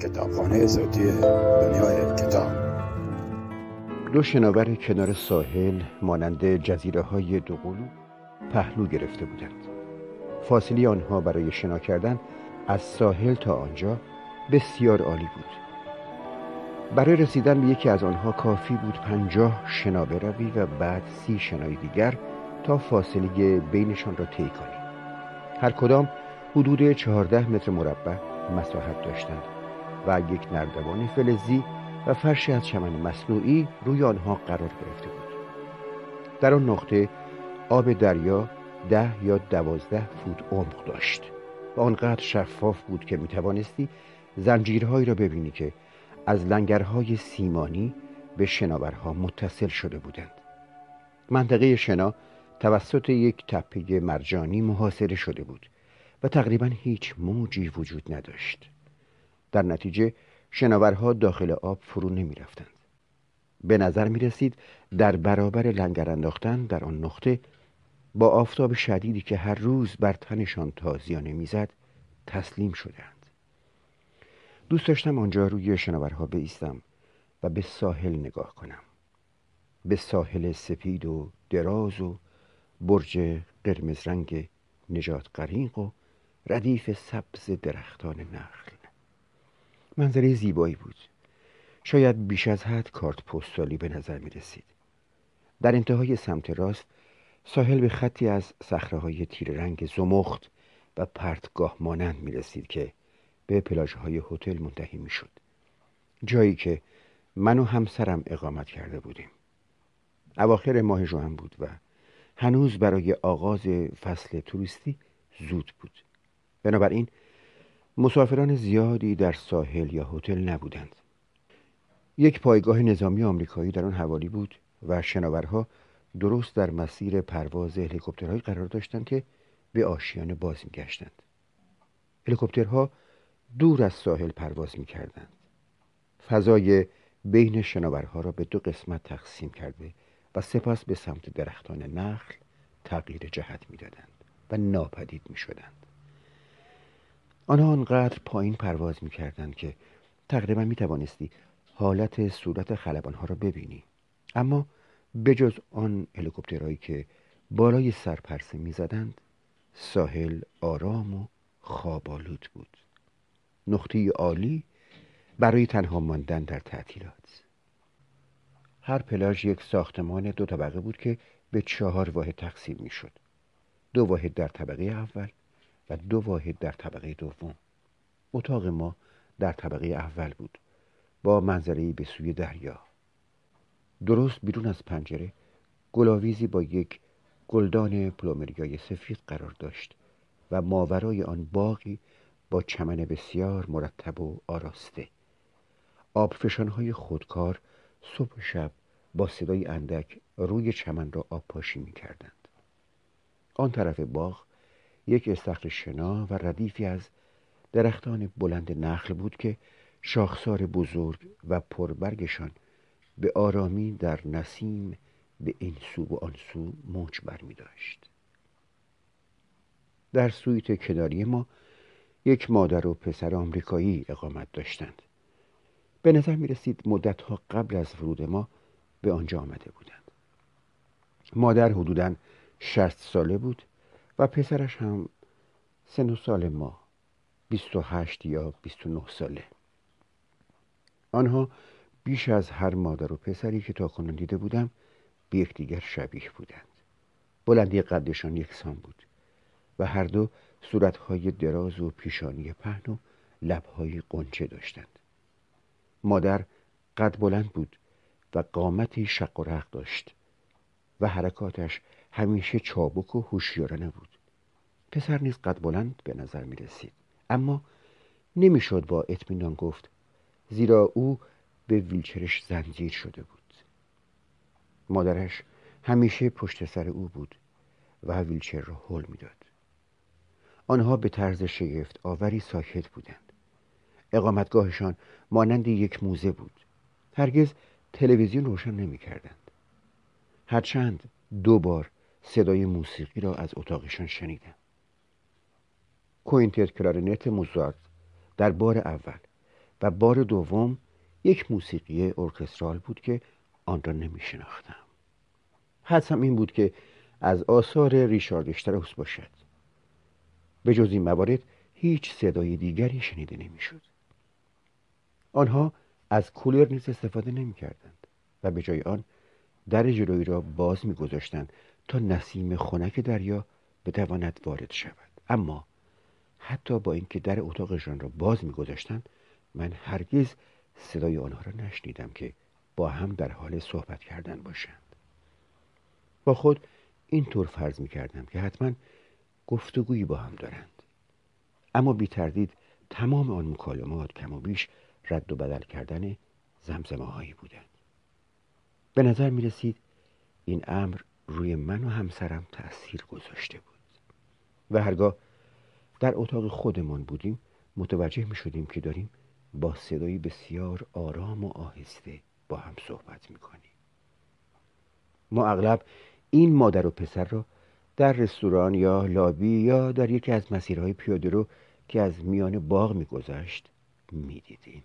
کتابخانه صوتی دنیای کتاب. دو شناور کنار ساحل مانند جزیره‌های دوقلو پهلو گرفته بودند. فاصله آنها برای شنا کردن از ساحل تا آنجا بسیار عالی بود. برای رسیدن به یکی از آنها کافی بود 50 شنا بروی و بعد 30 شنای دیگر تا فاصله بینشان را طی کنی. هر کدام حدود 14 متر مربع مساحت داشتند و یک نردبان فلزی و فرشی از چمن مصنوعی روی آنها قرار گرفته بود. در آن نقطه آب دریا 10 یا 12 فوت عمق داشت و آنقدر شفاف بود که میتوانستی زنجیرهایی را ببینی که از لنگرهای سیمانی به شناورها متصل شده بودند. منطقه شنا توسط یک تپه مرجانی محاصره شده بود و تقریبا هیچ موجی وجود نداشت. در نتیجه شناورها داخل آب فرو نمی رفتند. به نظر می رسید در برابر لنگر انداختن در آن نقطه با آفتاب شدیدی که هر روز بر تنشان تازیانه می زد تسلیم شدند. دوست داشتم آنجا روی شناورها بایستم و به ساحل نگاه کنم. به ساحل سپید و دراز و برج قرمز رنگ نجات غریق و ردیف سبز درختان نخل. منظره زیبایی بود. شاید بیش از حد کارت پستالی به نظر می رسید. در انتهای سمت راست ساحل به خطی از صخره‌های تیره رنگ زمخت و پرتگاه مانند می رسید که به پلاژهای هتل منتهی می شد. جایی که من و همسرم اقامت کرده بودیم. اواخر ماه ژوئن بود و هنوز برای آغاز فصل توریستی زود بود. بنابراین مسافران زیادی در ساحل یا هتل نبودند. یک پایگاه نظامی آمریکایی در آن حوالی بود و شناورها درست در مسیر پرواز هلیکوپترهایی قرار داشتند که به آشیانه باز می‌گشتند. هلیکوپترها دور از ساحل پرواز می‌کردند. فضای بین شناورها را به دو قسمت تقسیم کرده و سپس به سمت درختان نخل تغییر جهت می‌دادند و ناپدید می‌شدند. آنها آنقدر پایین پرواز می‌کردند که تقریبا می‌توانستی حالت صورت خلبان‌ها را ببینی، اما بجز آن هلیکوپترهایی که بالای سر پرسه می‌زدند، ساحل آرام و خواب‌آلود بود. نقطه‌ای عالی برای تنها ماندن در تعطیلات. هر پلاژ یک ساختمان 2 طبقه بود که به 4 واحد تقسیم می‌شد. 2 واحد در طبقه اول و 2 واحد در طبقه دوم. اتاق ما در طبقه اول بود با منظره‌ای به سوی دریا. درست بیرون از پنجره گلاویزی با یک گلدان پلومریای سفید قرار داشت و ماورای آن باغی با چمن بسیار مرتب و آراسته. آبفشان‌های خودکار صبح و شب با صدای اندک روی چمن را آب پاشی می‌کردند. آن طرف باغ یک استخر شنا و ردیفی از درختان بلند نخل بود که شاخسار بزرگ و پربرگشان به آرامی در نسیم به این سو و آن سو موج برمی داشت. در سویت کناری ما یک مادر و پسر آمریکایی اقامت داشتند. به نظر می رسید مدتها قبل از ورود ما به آنجا آمده بودند. مادر حدوداً 60 ساله بود و پسرش هم سن و سال ما 28 یا 29 ساله. آنها بیش از هر مادر و پسری که تاکنون دیده بودم به یکدیگر شبیه بودند. بلندی قدشان یکسان بود و هر دو صورتهای دراز و پیشانی پهن و لبهای قنچه داشتند. مادر قد بلند بود و قامتی شق و رق داشت و حرکاتش همیشه چابک و هوشیارانه بود. پسر نیز قد بلند به نظر می رسید، اما نمیشد با اطمینان گفت، زیرا او به ویلچرش زنجیر شده بود. مادرش همیشه پشت سر او بود و ویلچر را هل میداد. آنها به طرز شگفت آوری ساکت بودند. اقامتگاهشان مانند یک موزه بود. هرگز تلویزیون روشن نمی کردند. هرچند 2 بار صدای موسیقی را از اتاقشان شنیدم. کوینتت کلارنت موزارت در بار اول و بار دوم یک موسیقی ارکسترال بود که آن را نمی شناختم. حدسم این بود که از آثار ریچارد اشتراوس باشد. به جز این موارد هیچ صدای دیگری شنیده نمیشد. آنها از کولر نیز استفاده نمی کردند و به جای آن در جلویی را باز می گذاشتند تا نسیم خنک دریا بتواند وارد شود. اما حتی با اینکه در اتاقشان را باز می گذاشتند، من هرگز صدای آنها را نشنیدم که با هم در حال صحبت کردن باشند. با خود اینطور فرض می کردم که حتما گفتگویی با هم دارند. اما بی تردید تمام آن مکالمات کم و بیش رد و بدل کردن زمزمه هایی بودند. به نظر می رسید این امر روی من و همسرم تأثیر گذاشته بود و هرگاه در اتاق خودمان بودیم متوجه می شدیم که داریم با صدایی بسیار آرام و آهسته با هم صحبت می کنیم. ما اغلب این مادر و پسر را در رستوران یا لابی یا در یکی از مسیرهای پیاده رو که از میان باغ می‌گذشت می‌دیدیم.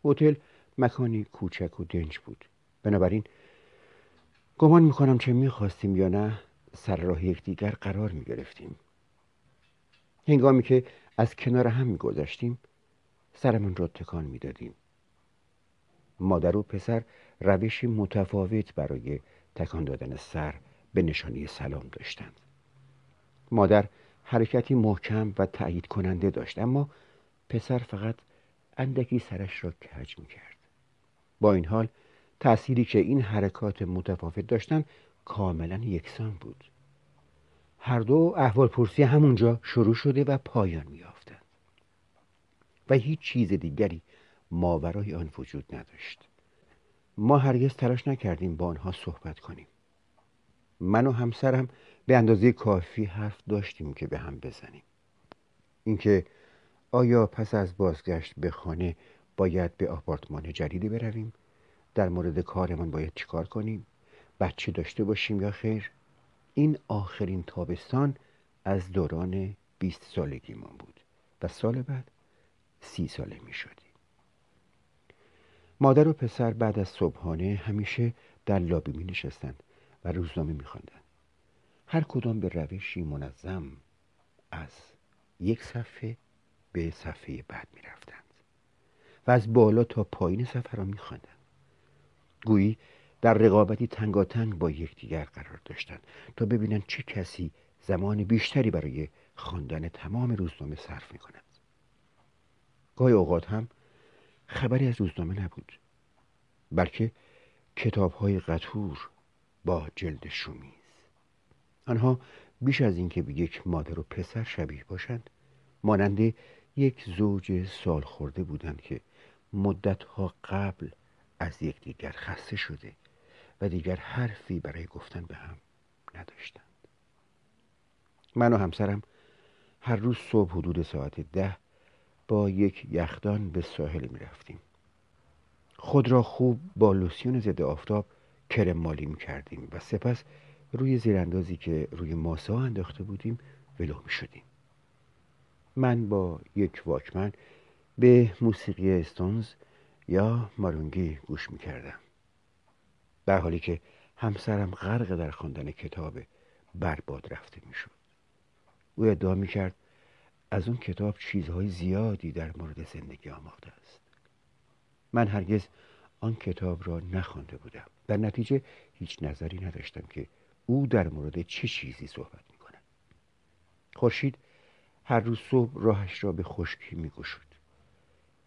هتل مکانی کوچک و دنج بود. بنابراین گمان می‌کنم چه می‌خواستیم یا نه سر راه یکدیگر قرار می‌گرفتیم. هنگامی که از کنار هم می‌گذشتیم سرمان را تکان می‌دادیم. مادر و پسر روشی متفاوت برای تکان دادن سر به نشانی سلام داشتند. مادر حرکتی محکم و تأیید کننده داشت، اما پسر فقط اندکی سرش را کج می‌کرد. با این حال تأثیری که این حرکات متفاوت داشتند کاملا یکسان بود. هر دو احوالپرسی همونجا شروع شده و پایان می‌یافتند و هیچ چیز دیگری ماورای آن وجود نداشت. ما هرگز تلاش نکردیم با آنها صحبت کنیم. من و همسرم به اندازه کافی حرف داشتیم که به هم بزنیم. اینکه آیا پس از بازگشت به خانه باید به آپارتمان جدیدی برویم، در مورد کارمان باید چیکار کنیم، بچه داشته باشیم یا خیر، این آخرین تابستان از دوران 20 سالگیمان بود و سال بعد 30 ساله می شدیم. مادر و پسر بعد از صبحانه همیشه در لابی می نشستند و روزنامه می خواندند. هر کدام به روشی منظم از یک صفحه به صفحه بعد می رفتند و از بالا تا پایین صفحه را می خواندند. گویی در رقابتی تنگاتنگ با یکدیگر قرار داشتند تا ببینند چه کسی زمان بیشتری برای خواندن تمام روزنامه صرف می کند. گاهی اوقات هم خبری از روزنامه نبود، بلکه کتاب‌های قطور با جلد شومیز. آنها بیش از اینکه به یک مادر و پسر شبیه باشند، مانند یک زوج سال خورده بودند که مدت‌ها قبل از یکدیگر خسته شده و دیگر حرفی برای گفتن به هم نداشتند. من و همسرم هر روز صبح حدود ساعت 10 با یک یخدان به ساحل می رفتیم. خود را خوب با لوسیون ضد آفتاب کرم مالی می کردیم و سپس روی زیراندازی که روی ماسه ها انداخته بودیم ولو می شدیم. من با یک واکمن به موسیقی استونز یا مارونگی گوش می کردم، در حالی که همسرم غرق در خواندن کتاب برباد رفته می شد. او ادعا می کرد از اون کتاب چیزهای زیادی در مورد زندگی آموخته است. من هرگز آن کتاب را نخوانده بودم. در نتیجه هیچ نظری نداشتم که او در مورد چه چیزی صحبت می کند. خورشید هر روز صبح راهش را به خشکی می گشود.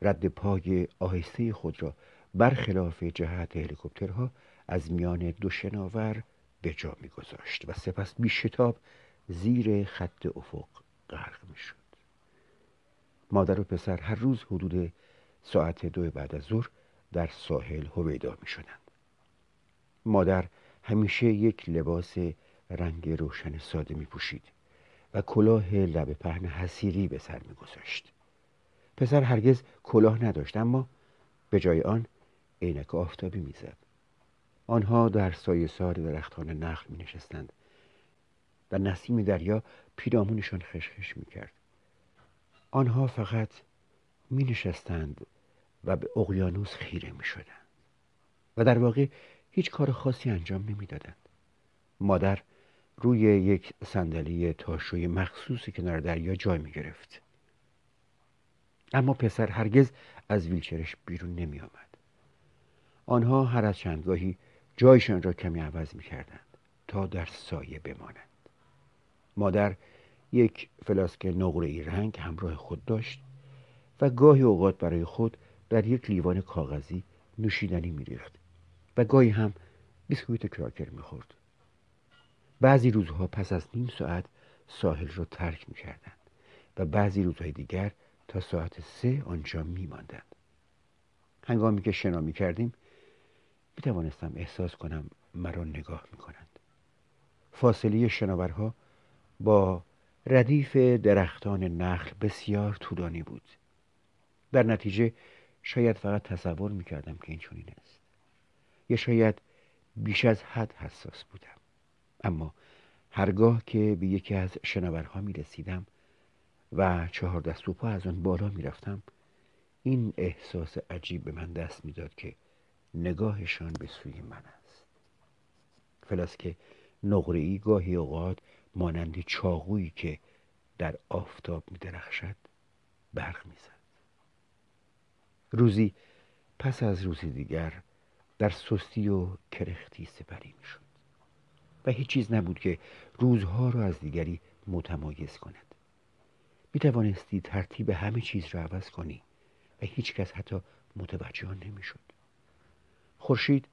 رد پای آهسته خود را برخلاف جهت هلیکوپترها از میان دو شناور به جا می گذاشت و سپس بی شتاب زیر خط افق غرق می شد. مادر و پسر هر روز حدود ساعت 2 بعد از ظهر در ساحل هویدا می شدند. مادر همیشه یک لباس رنگ روشن ساده می پوشید و کلاه لبه پهن حصیری به سر می گذاشت. پسر هرگز کلاه نداشت، اما به جای آن عینک آفتابی می زد. آنها در سایه سار درختان نخل می نشستند و نسیم دریا پیرامونشان خشخش می کرد. آنها فقط می نشستند و به اقیانوس خیره می شدند و در واقع هیچ کار خاصی انجام نمی دادند. مادر روی یک صندلی تاشوی مخصوص کنار دریا جای می گرفت. اما پسر هرگز از ویلچرش بیرون نمی آمد. آنها هر از چندگاهی جایشان را کمی عوض می کردند تا در سایه بمانند. مادر یک فلاسک نقره‌ای رنگ همراه خود داشت و گاهی اوقات برای خود در یک لیوان کاغذی نوشیدنی می ریخت و گاهی هم بیسکویت کراکر می خورد. بعضی روزها پس از نیم ساعت ساحل را ترک می کردند و بعضی روزهای دیگر تا ساعت 3 آنجا می ماندند. هنگامی که شنا می کردیم می توانستم احساس کنم مرا نگاه می کنند. فاصله شناورها با ردیف درختان نخل بسیار طولانی بود. در نتیجه شاید فقط تصور می کردم که این چنین است، یا شاید بیش از حد حساس بودم. اما هرگاه که به یکی از شناورها می رسیدم و 4 دست و پا از آن بالا می رفتم، این احساس عجیب به من دست می داد که نگاهشان به سوی من است. فلاسک نقره‌ای گاهی اوقات مانند چاقویی که در آفتاب می درخشد برق می زد. روزی پس از روزی دیگر در سستی و کرختی سپری می شد و هیچ چیز نبود که روزها را از دیگری متمایز کند. می توانستی ترتیب همه چیز را عوض کنی و هیچ کس حتی متوجه آن نمی شد. خورشید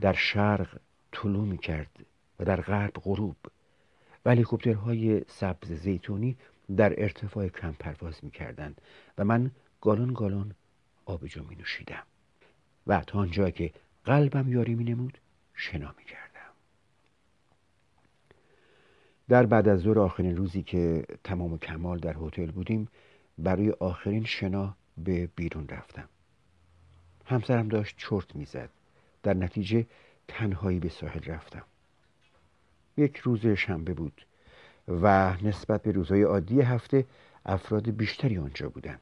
در شرق طلوع می کرد و در غرب غروب و هلیکوپترهای سبز زیتونی در ارتفاع کم پرواز می کردند و من گالون گالون آبجو می نوشیدم و تا آنجا که قلبم یاری می نمود شنا می کردم. در بعد از ظهر آخرین روزی که تمام و کمال در هتل بودیم برای آخرین شنا به بیرون رفتم. همسرم داشت چرت می زد. در نتیجه تنهایی به ساحل رفتم. یک روز شنبه بود و نسبت به روزهای عادی هفته افراد بیشتری آنجا بودند.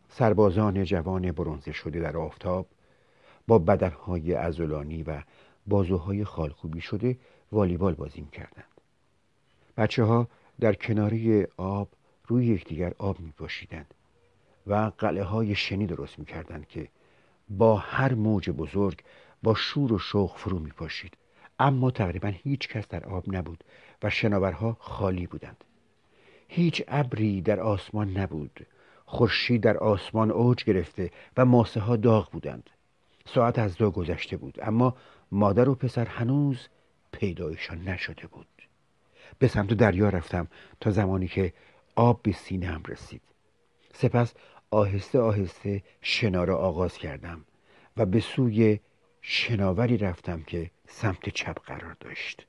سربازان جوان برنزه شده در آفتاب با بدنهای عضلانی و بازوهای خالکوبی شده والیبال بازی می‌کردند. بچه‌ها در کناری آب روی یکدیگر آب می‌پاشیدند و قلعه‌های شنی درست می‌کردند که با هر موج بزرگ با شور و شوق فرو می‌پاشید. اما تقریبا هیچ کس در آب نبود و شناورها خالی بودند. هیچ ابری در آسمان نبود. خورشید در آسمان اوج گرفته و ماسه ها داغ بودند. ساعت از 2 گذشته بود اما مادر و پسر هنوز پیدایشان نشده بود. به سمت دریا رفتم تا زمانی که آب به سینه‌ام رسید. سپس آهسته آهسته شنا را آغاز کردم و به سوی شناوری رفتم که سمت چپ قرار داشت.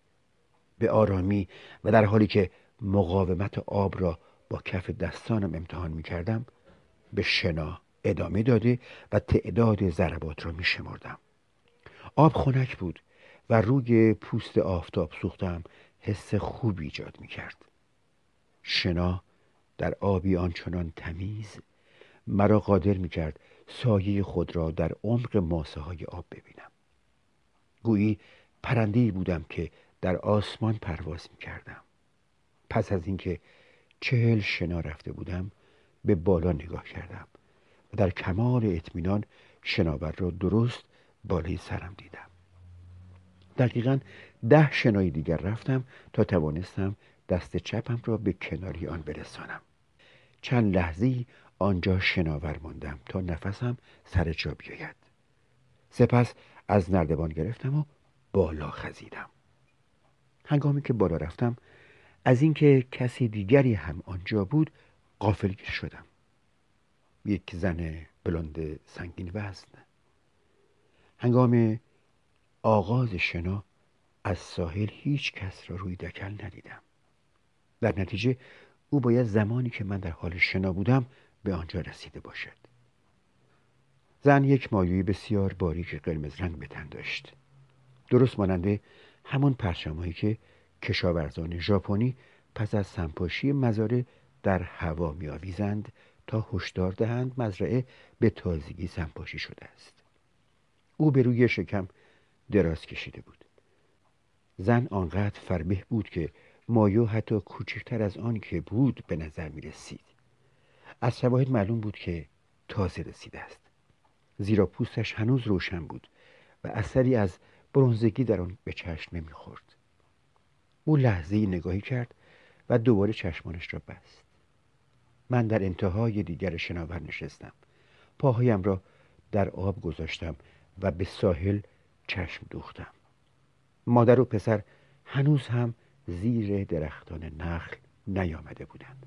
به آرامی و در حالی که مقاومت آب را با کف دستانم امتحان می کردم به شنا ادامه داده و تعداد ضربات را می شمردم. آب خنک بود و روی پوست آفتاب سوختم حس خوبی ایجاد می کرد. شنا در آبی آنچنان تمیز مرا قادر می کرد سایه خود را در عمق ماسه های آب ببینم. گویی پرنده‌ای بودم که در آسمان پرواز می کردم. پس از اینکه 40 شنا رفته بودم به بالا نگاه کردم و در کمال اطمینان شناور را درست بالای سرم دیدم. دقیقاً 10 شنای دیگر رفتم تا توانستم دست چپم را به کناری آن برسانم. چند لحظه‌ای آنجا شناور ماندم تا نفسم سر جا بیاید. سپس از نردبان گرفتم و بالا خزیدم. هنگامی که بالا رفتم از اینکه کسی دیگری هم آنجا بود غافلگیر شدم. یک زن بلند سنگین وزن. هنگام آغاز شنا از ساحل هیچ کس را روی دکل ندیدم. در نتیجه او باید زمانی که من در حال شنا بودم به آنجا رسیده باشد. زن یک مایوی بسیار باریک قرمز رنگ به تن داشت. درست ماننده همون پرچم‌هایی که کشاورزان ژاپنی پس از سمپاشی مزارع در هوا می‌آویزند تا هشدار دهند مزرعه به تازگی سمپاشی شده است. او به روی شکم دراز کشیده بود. زن آنقدر فربه بود که مایو حتی کوچکتر از آن که بود به نظر می رسید. از شواهد معلوم بود که تازه رسیده است، زیرا پوستش هنوز روشن بود و اثری از برنزگی در آن به چشم نمی خورد. او لحظه‌ای نگاهی کرد و دوباره چشمانش را بست. من در انتهای دیگر شناور نشستم. پاهایم را در آب گذاشتم و به ساحل چشم دوختم. مادر و پسر هنوز هم زیر درختان نخل نیامده بودند.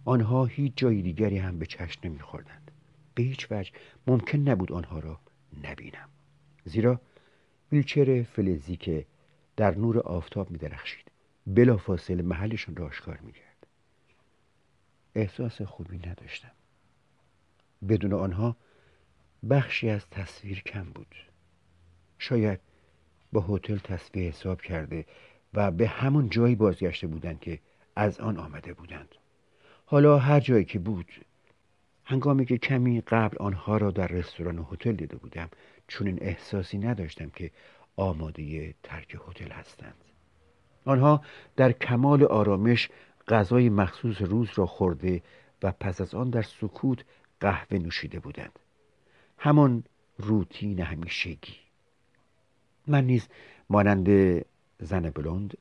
آنها هیچ جای دیگری هم به چشم نمی‌خوردند. به هیچ وجه ممکن نبود آنها را نبینم، زیرا ویلچر فلزی که در نور آفتاب می‌درخشید بلافاصله محلشان را آشکار می‌کرد. احساس خوبی نداشتم. بدون آنها بخشی از تصویر کم بود. شاید با هتل تصفیه حساب کرده و به همون جایی بازگشته بودند که از آن آمده بودند. حالا هر جایی که بود، هنگامی که کمی قبل آنها را در رستوران و هتل دیده بودم، چون این احساسی نداشتم که آماده ترک هتل هستند. آنها در کمال آرامش غذای مخصوص روز را خورده و پس از آن در سکوت قهوه نوشیده بودند. همان روتین همیشگی. من نیز مانند زن بلوند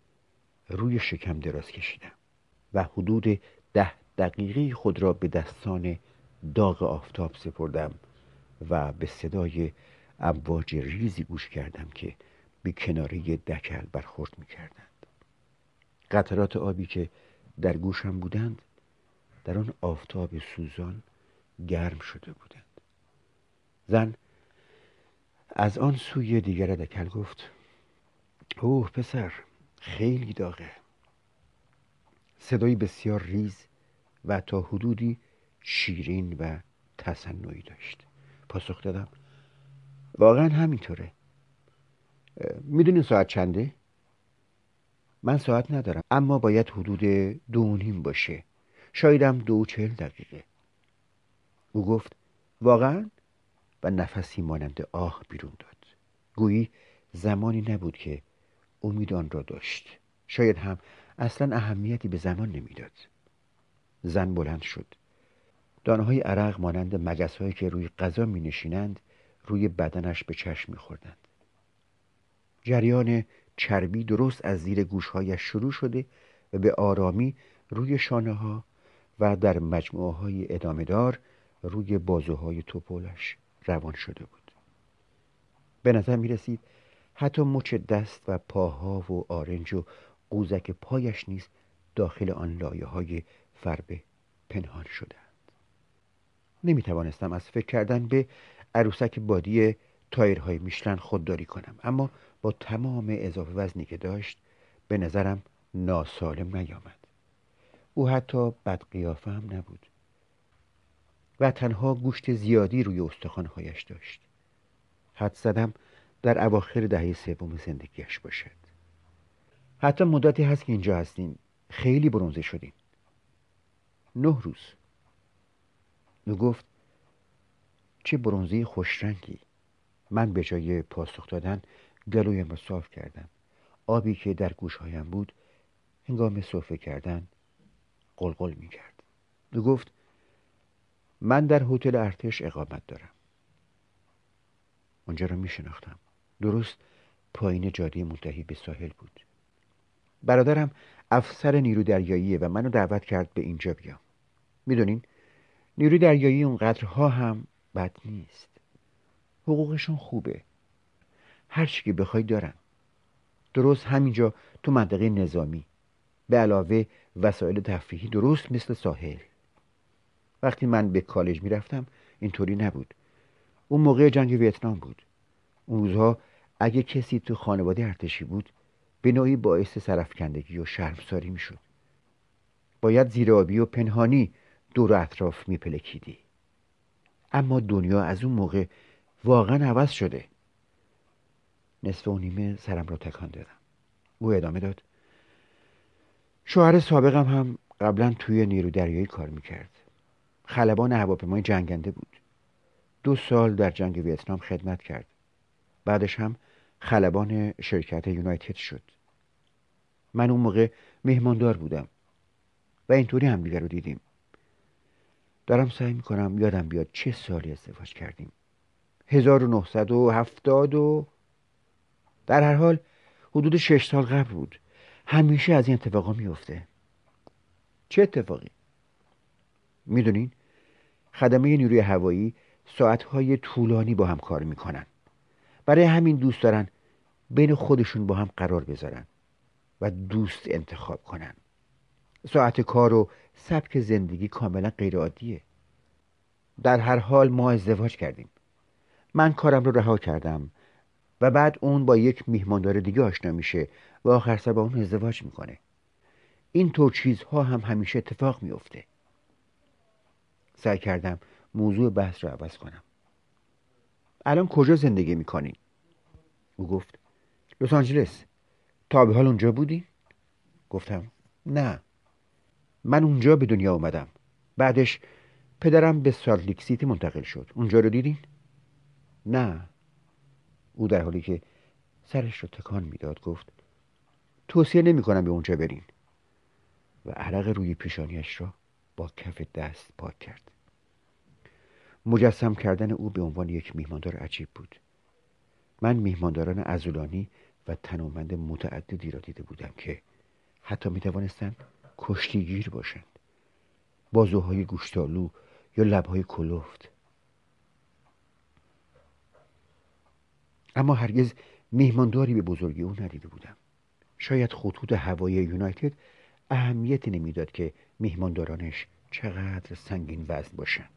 روی شکم دراز کشیدم و حدود 10 دقیقه خود را به دستان داغ آفتاب سپردم و به صدای امواج ریزی گوش کردم که به کناره دکل برخورد می‌کردند. قطرات آبی که در گوشم بودند در آن آفتاب سوزان گرم شده بودند. زن از آن سوی دیگر دکل گفت: اوه پسر، خیلی داغه. صدایی بسیار ریز و تا حدودی شیرین و تصنعی داشت. پاسخ دادم: واقعا همینطوره. میدونین ساعت چنده؟ من ساعت ندارم، اما باید حدود 2:30 باشه، شایدم 2:40. او گفت: واقعا؟ و نفسی مانند آه بیرون داد. گویی زمانی نبود که امید آن را داشت. شاید هم اصلا اهمیتی به زمان نمیداد. زن بلند شد. دانه‌های عرق مانند مگس‌هایی که روی غذا می‌نشینند روی بدنش به چشم می‌خوردند. جریان چربی درست از زیر گوش‌هایش شروع شده و به آرامی روی شانه‌ها و در مجموعه‌های ادامه‌دار روی بازوهای توپلش روان شده بود. به نظر می‌رسید حتی مچ دست و پاها و آرنج و قوزک پایش نیز داخل آن لایه‌های فربه پنهان شدند. نمی‌توانستم از فکر کردن به عروسک بادی تایرهای میشلن خودداری کنم، اما با تمام اضافه وزنی که داشت به نظرم ناسالم نیامد. او حتی بدقیافه هم نبود و تنها گوشت زیادی روی استخوان‌هایش داشت. حدس زدم در اواخر دهه 3 زندگیش باشد. حتی مدتی هست که اینجا هستیم. خیلی برنزه شدیم. 9 روز. او گفت: چه برنزه خوشرنگی. من به جای پاسخ دادن گلویم را صاف کردم. آبی که در گوشهایم بود هنگام سرفه کردن قلقل می کرد. او گفت: من در هتل ارتش اقامت دارم. اونجا را می شناختم. درست پایین جاده منتهی به ساحل بود. برادرم افسر نیرو دریاییه و منو دعوت کرد به اینجا بیام. میدونین نیروی دریایی اونقدرها هم بد نیست. حقوقشون خوبه. هر چی که بخوای دارن. درست همینجا تو منطقه نظامی. به علاوه وسایل تفریحی درست مثل ساحل. وقتی من به کالج میرفتم اینطوری نبود. اون موقع جنگ ویتنام بود. اون روزها اگه کسی تو خانواده ارتشی بود به نوعی باعث سرفکندگی و شرمساری میشد. باید زیرآبی و پنهانی دور و اطراف میپلکیدی. اما دنیا از اون موقع واقعا عوض شده. نصف و نیمه سرم را تکان دادم. او ادامه داد: شوهر سابقم هم قبلا توی نیرو دریایی کار میکرد. خلبان هواپیمای جنگنده بود. 2 سال در جنگ ویتنام خدمت کرد. بعدش هم خلبان شرکت یونایتد شد. من اون موقع مهماندار بودم و اینطوری هم دیگر رو دیدیم. دارم سعی میکنم یادم بیاد چه سالی ازدواج کردیم. 1970 در هر حال حدود 6 سال قبل بود. همیشه از این اتفاقا میفته. چه اتفاقی؟ میدونین خدمه نیروی هوایی ساعتهای طولانی با هم کار میکنن. برای همین دوست دارن بین خودشون با هم قرار بذارن و دوست انتخاب کنن. ساعت کار و سبک زندگی کاملا غیر عادیه. در هر حال ما ازدواج کردیم. من کارم رو رها کردم و بعد اون با یک میهماندار دیگه آشنا میشه و آخر سر با اون ازدواج میکنه. این طور چیزها هم همیشه اتفاق میفته. سعی کردم موضوع بحث رو عوض کنم. الان کجا زندگی میکنی؟ او گفت لس آنجلس. تا به حال اونجا بودی؟ گفتم نه. من اونجا به دنیا اومدم. بعدش پدرم به سالت لیک سیتی منتقل شد. اونجا رو دیدین؟ نه. او در حالی که سرش رو تکان میداد گفت توصیه نمی کنم به اونجا برین و عرق روی پیشانیش را با کف دست پاک کرد. مجسم کردن او به عنوان یک میهماندار عجیب بود. من میهمانداران عضلانی و تنومند متعددی را دیده بودم که حتی می توانستند کشتیگیر باشند. بازوهای گوشتالو یا لبهای کلفت. اما هرگز میهمانداری به بزرگی او ندیده بودم. شاید خطوط هوایی یونایتد اهمیتی نمیداد که میهماندارانش چقدر سنگین وزن باشند.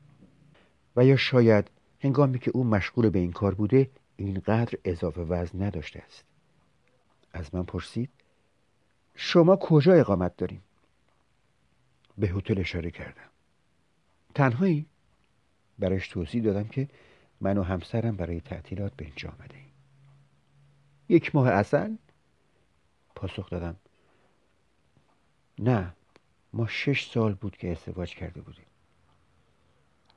و یا شاید هنگامی که او مشغول به این کار بوده اینقدر اضافه وزن نداشته است. از من پرسید شما کجا اقامت داریم؟ به هتل اشاره کردم. تنهایی؟ برایش توضیح دادم که من و همسرم برای تعطیلات به اینجا آمده ایم. 1 ماه اصل؟ پاسخ دادم نه، ما 6 سال بود که ازدواج کرده بودیم.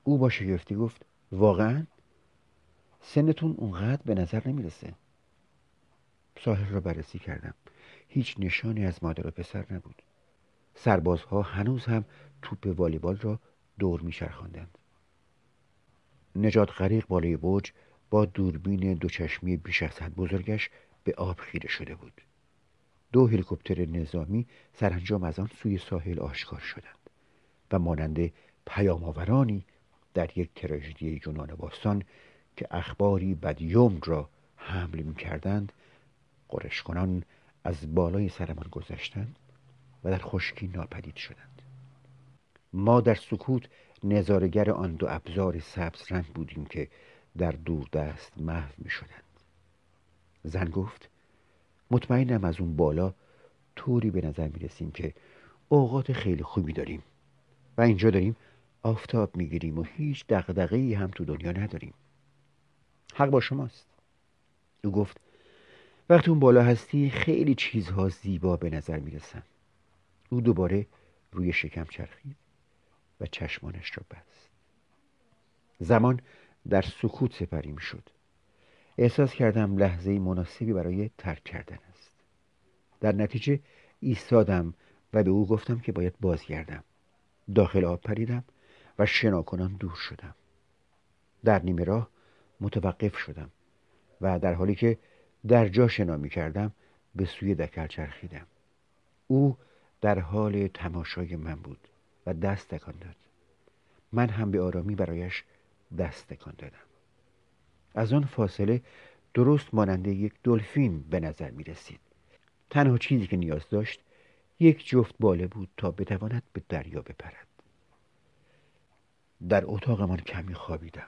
او با شگفتی گفت واقعا؟ سنتون اونقدر به نظر نمیرسه. ساحل را بررسی کردم. هیچ نشانی از مادر و پسر نبود. سربازها هنوز هم توپ والیبال را دور میچرخاندند. نجات غریق بالای برج با دوربین دوچشمی بیش از حد بزرگش به آب خیره شده بود. 2 هلیکوپتر نظامی سرانجام از آن سوی ساحل آشکار شدند و مانند پیام‌آورانی در یک تراژدی یونان باستان که اخباری بدیوم را حمل می‌کردند، غرش کنان از بالای سرمان گذشتند و در خشکی ناپدید شدند. ما در سکوت نظاره‌گر آن 2 ابزار سبز رنگ بودیم که در دوردست محو می‌شدند. زن گفت مطمئنم از اون بالا طوری به نظر می‌رسیم که اوقات خیلی خوبی داریم و اینجا داریم آفتاب می‌گیریم و هیچ دغدغه‌ای هم تو دنیا نداریم. حق با شماست. او گفت وقتی اون بالا هستی خیلی چیزها زیبا به نظر می‌رسن. او دوباره روی شکم چرخید و چشمانش را بست. زمان در سکوت سپری می‌شد. احساس کردم لحظه‌ای مناسبی برای ترک کردن است. در نتیجه ایستادم و به او گفتم که باید بازگردم. داخل آب پریدم و شناکنان دور شدم. در نیمه راه متوقف شدم و در حالی که در جا شنا می‌کردم به سوی دکل چرخیدم. او در حال تماشای من بود و دست تکان داد. من هم به آرامی برایش دست تکان دادم. از آن فاصله درست مانند یک دلفین به نظر می رسید. تنها چیزی که نیاز داشت یک جفت باله بود تا بتواند به دریا بپرد. در اتاقمان کمی خوابیدم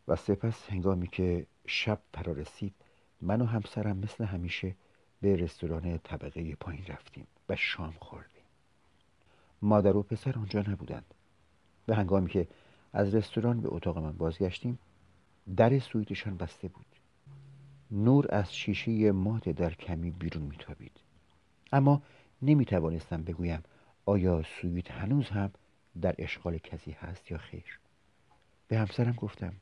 و سپس هنگامی که شب فرا رسید من و همسرم مثل همیشه به رستوران طبقه پایین رفتیم و شام خوردیم. مادر و پسر آنجا نبودند و هنگامی که از رستوران به اتاق من بازگشتیم در سویتشان بسته بود. نور از شیشه مات در کمی بیرون میتابید، اما نمیتوانستم بگویم آیا سویت هنوز هم در اشغال کسی هست یا خیر. به همسرم گفتم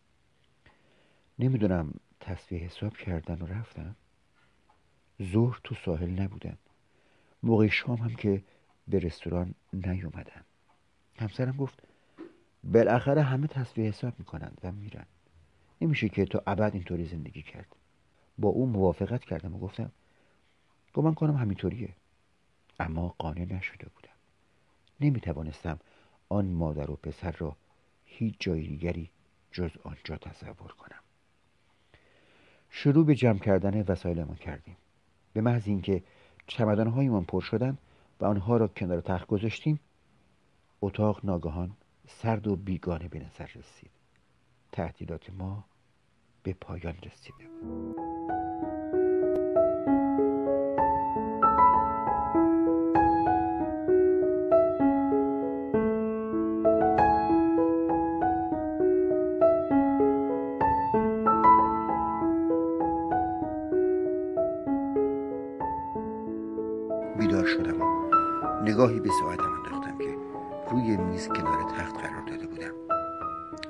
نمیدونم تصفیه حساب کردن و رفتن. ظهر تو ساحل نبودن، موقع شام هم که به رستوران نیومدن. همسرم گفت بالاخره همه تصفیه حساب میکنند و میرن، نمیشه که تا ابد اینطوری زندگی کرد. با او موافقت کردم و گفتم گمان کنم همینطوریه، اما قانع نشده بودم. نمیتوانستم آن مادر و پسر را هیچ جای دیگری جز آنجا تصور کنم. شروع به جمع کردن وسایلمان کردیم. به محض اینکه چمدان‌هایمان پر شدند و آنها را کنار تخت گذاشتیم، اتاق ناگهان سرد و بیگانه به نظر رسید. تعطیلات ما به پایان رسیده بود. بیدار شدم و نگاهی به ساعتم انداختم که روی میز کنار تخت قرار داده بودم.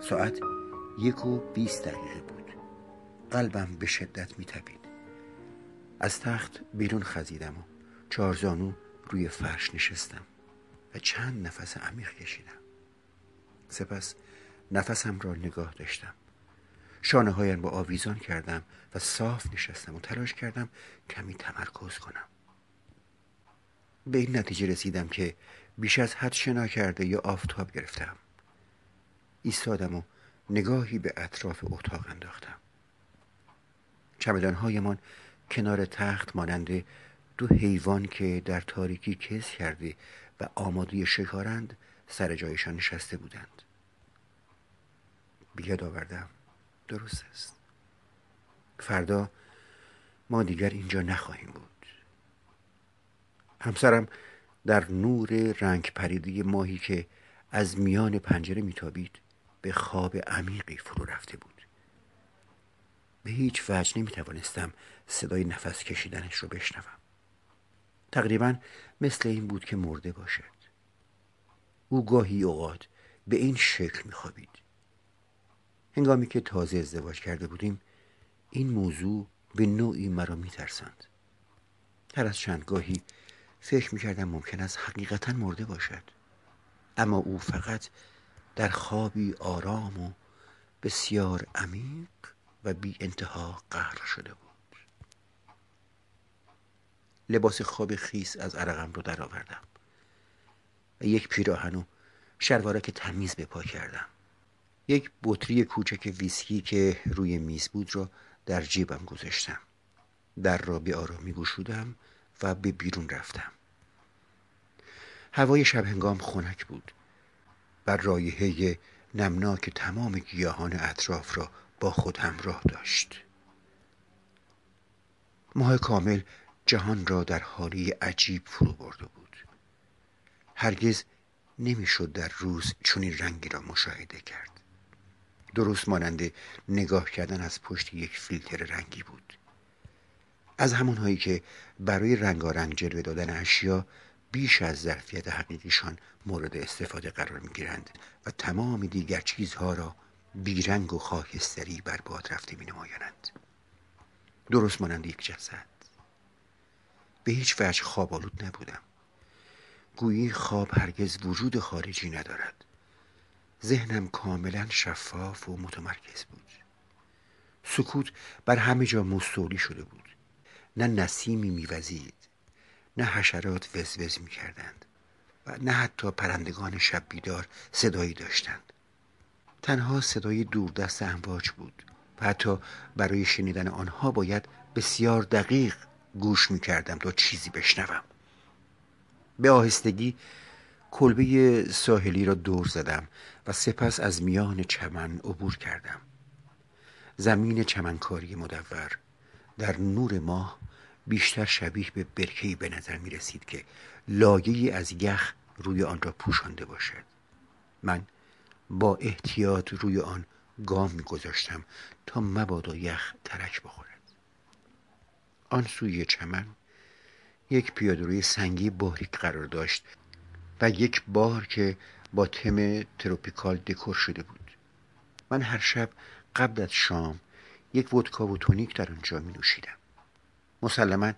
ساعت 1:20 بود. قلبم به شدت می‌تپید. از تخت بیرون خزیدم و 4 زانو روی فرش نشستم و چند نفس عمیق کشیدم. سپس نفسم را نگاه داشتم. شانه‌هایم را آویزان کردم و صاف نشستم و تلاش کردم کمی تمرکز کنم. به این نتیجه رسیدم که بیش از حد شنا کرده یا آفتاب گرفتم. ایستادم و نگاهی به اطراف اتاق انداختم. چمدان‌هایمان کنار تخت مانند 2 حیوان که در تاریکی کز کرده و آماده شکارند سر جایشان نشسته بودند. بیاد آوردم درست است. فردا ما دیگر اینجا نخواهیم بود. همسرم در نور رنگ پریده ماهی که از میان پنجره میتابید به خواب عمیقی فرو رفته بود. به هیچ وجه نمیتوانستم صدای نفس کشیدنش رو بشنوم. تقریبا مثل این بود که مرده باشد. او گاهی اوقات به این شکل میخوابید. هنگامی که تازه ازدواج کرده بودیم این موضوع به نوعی مرا میترساند. هر از چند گاهی فکر میکردم ممکن است حقیقتا مرده باشد، اما او فقط در خوابی آرام و بسیار عمیق و بی انتها غرق شده بود. لباس خواب خیس از عرقم رو درآوردم و یک پیراهن و شلوارک تمیز به پا کردم. یک بطری کوچک ویسکی که روی میز بود را در جیبم گذاشتم. در را به آرامی گشودم و به بیرون رفتم. هوای شب هنگام خنک بود و رایحه نمناک تمام گیاهان اطراف را با خود همراه داشت. ماه کامل جهان را در حالی عجیب فرو برده بود. هرگز نمیشد در روز چنین رنگی را مشاهده کرد. درست مانند نگاه کردن از پشت یک فیلتر رنگی بود. از همانهایی که برای رنگارنگ جلوه دادن اشیا بیش از ظرفیت حقیقیشان مورد استفاده قرار می‌گیرند و تمام دیگر چیزها را بیرنگ و خاکستری بر باد رفته می‌نمایانند. درست مانند یک جسد. به هیچ وجه خواب آلود نبودم. گویی خواب هرگز وجود خارجی ندارد. ذهنم کاملا شفاف و متمرکز بود. سکوت بر همه جا مستولی شده بود. نه نسیمی میوزید، نه حشرات وزوز میکردند و نه حتی پرندگان شب بیدار صدایی داشتند. تنها صدای دوردست امواج بود و حتی برای شنیدن آنها باید بسیار دقیق گوش میکردم تا چیزی بشنوم. به آهستگی کلبه ساحلی را دور زدم و سپس از میان چمن عبور کردم. زمین چمنکاری مدور در نور ماه بیشتر شبیه به برکه‌ای به نظر می رسید که لایه‌ای از یخ روی آن را پوشانده باشد. من با احتیاط روی آن گام می گذاشتم تا مبادا یخ ترک بخورد. آن سوی چمن یک پیاده‌روی سنگی باریک قرار داشت و یک بار که با تم تروپیکال دکور شده بود. من هر شب قبل از شام یک ودکا و تونیک در آنجا می نوشیدم. مسلماً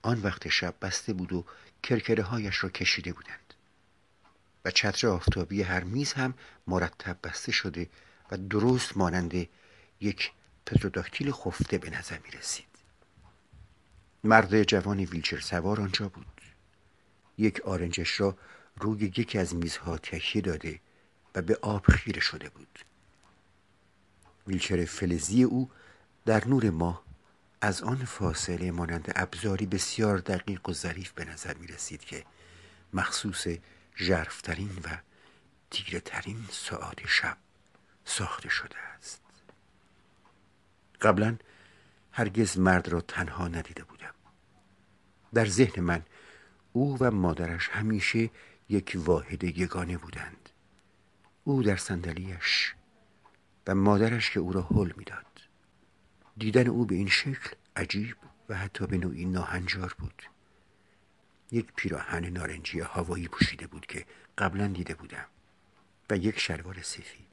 آن وقت شب بسته بود و کرکره هایش را کشیده بودند و چتر آفتابی هر میز هم مرتب بسته شده و درست مانند یک پتروداکتیل خفته به نظر می رسید. مرد جوان ویلچر سوار آنجا بود. یک آرنجش را روی یکی از میزها تکیه داده و به آب خیره شده بود. ویلچر فلزی او در نور ماه از آن فاصله مانند ابزاری بسیار دقیق و ظریف به نظر می رسید که مخصوص ژرف‌ترین و تیره‌ترین ساعات شب ساخته شده است. قبلا هرگز مرد را تنها ندیده بودم. در ذهن من او و مادرش همیشه یک واحد یگانه بودند. او در صندلی‌اش و مادرش که او را هل می‌داد. دیدن او به این شکل عجیب و حتی به نوعی ناهنجار بود. یک پیراهن نارنجی هوایی پوشیده بود که قبلا دیده بودم و یک شلوار سفید.